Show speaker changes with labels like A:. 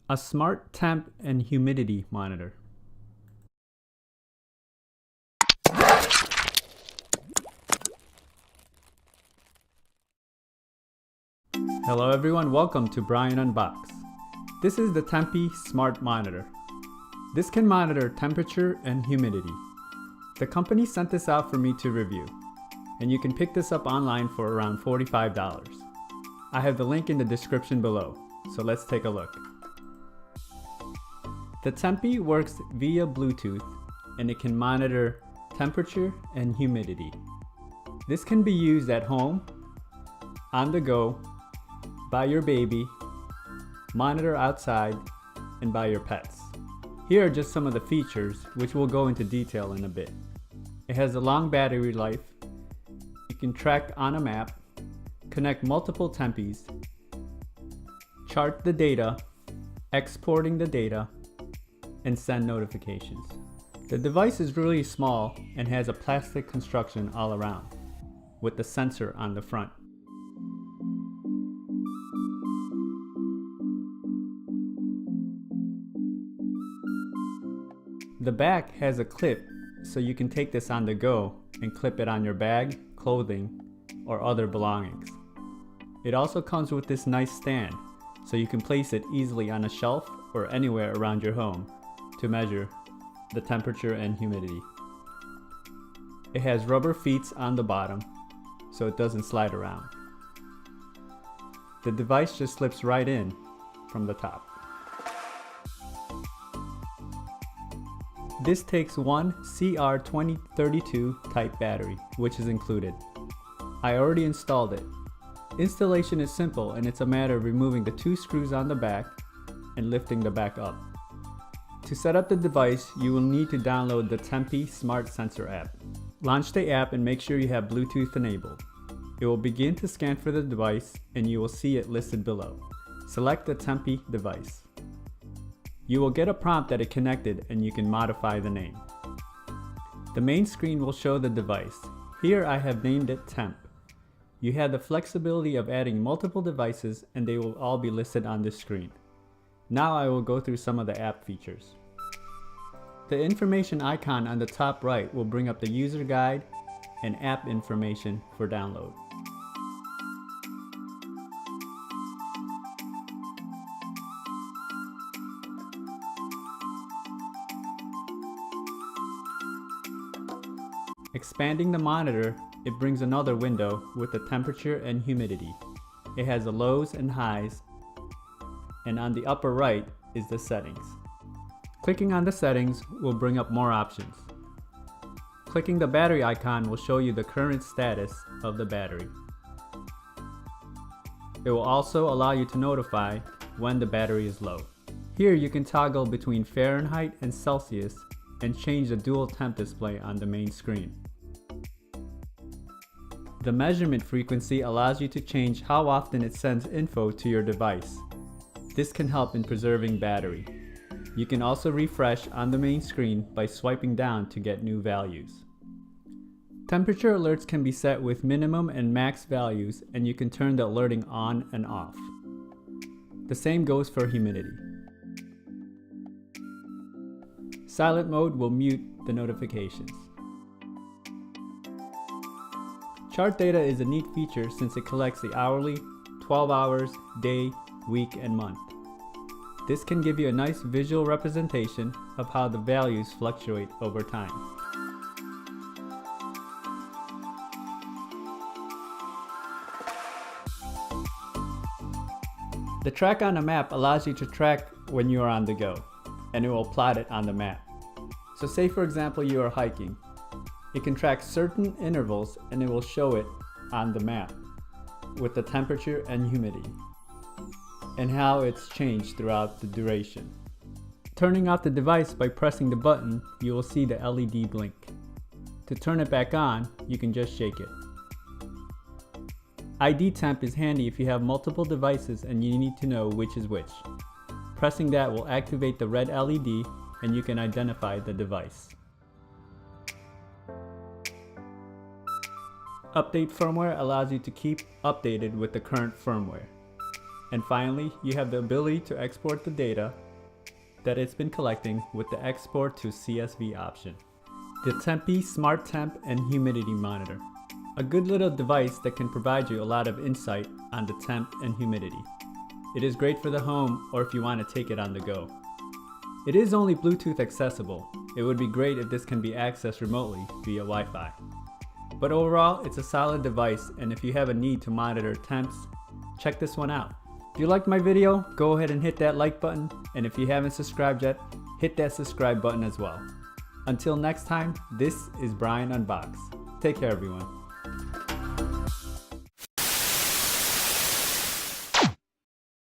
A: A smart temp and humidity monitor. Hello everyone, welcome to Brian Unboxed. This is the Tempi Smart Monitor. This can monitor temperature and humidity. The company sent this out for me to review, and you can pick this up online for around $45. I have the link in the description below, so let's take a look. The Tempi works via Bluetooth and it can monitor temperature and humidity. This can be used at home, on the go, by your baby, monitor outside, and by your pets. Here are just some of the features which we'll go into detail in a bit. It has a long battery life. You can track on a map, connect multiple Tempis, chart the data, exporting the data, and send notifications. The device is really small and has a plastic construction all around, with the sensor on the front. The back has a clip, so you can take this on the go and clip it on your bag, clothing, or other belongings. It also comes with this nice stand, so you can place it easily on a shelf or anywhere around your home to measure the temperature and humidity. It has rubber feet on the bottom, so it doesn't slide around. The device just slips right in from the top. This takes one CR2032 type battery, which is included. I already installed it. Installation is simple and it's a matter of removing the two screws on the back and lifting the back up. To set up the device, you will need to download the Tempi Smart Sensor app. Launch the app and make sure you have Bluetooth enabled. It will begin to scan for the device and you will see it listed below. Select the Tempi device. You will get a prompt that it connected and you can modify the name. The main screen will show the device. Here I have named it Temp. You have the flexibility of adding multiple devices and they will all be listed on this screen. Now I will go through some of the app features. The information icon on the top right will bring up the user guide and app information for download. Expanding the monitor, it brings another window with the temperature and humidity. It has the lows and highs, and on the upper right is the settings. Clicking on the settings will bring up more options. Clicking the battery icon will show you the current status of the battery. It will also allow you to notify when the battery is low. Here you can toggle between Fahrenheit and Celsius and change the dual temp display on the main screen. The measurement frequency allows you to change how often it sends info to your device. This can help in preserving battery. You can also refresh on the main screen by swiping down to get new values. Temperature alerts can be set with minimum and max values, and you can turn the alerting on and off. The same goes for humidity. Silent mode will mute the notifications. Chart data is a neat feature since it collects the hourly, 12 hours, day, week, and month. This can give you a nice visual representation of how the values fluctuate over time. The track on a map allows you to track when you are on the go, and it will plot it on the map. So say for example you are hiking. It can track certain intervals and it will show it on the map with the temperature and humidity and how it's changed throughout the duration. Turning off the device by pressing the button, you will see the LED blink. To turn it back on, you can just shake it. ID temp is handy if you have multiple devices and you need to know which is which. Pressing that will activate the red LED and you can identify the device. Update firmware allows you to keep updated with the current firmware. And finally, you have the ability to export the data that it's been collecting with the export to CSV option. The Tempi Smart Temp and Humidity Monitor. A good little device that can provide you a lot of insight on the temp and humidity. It is great for the home or if you want to take it on the go. It is only Bluetooth accessible. It would be great if this can be accessed remotely via Wi-Fi. But overall, it's a solid device, and if you have a need to monitor temps, check this one out. If you liked my video, go ahead and hit that like button, and if you haven't subscribed yet, hit that subscribe button as well. Until next time, this is Brian Unboxed. Take care, everyone.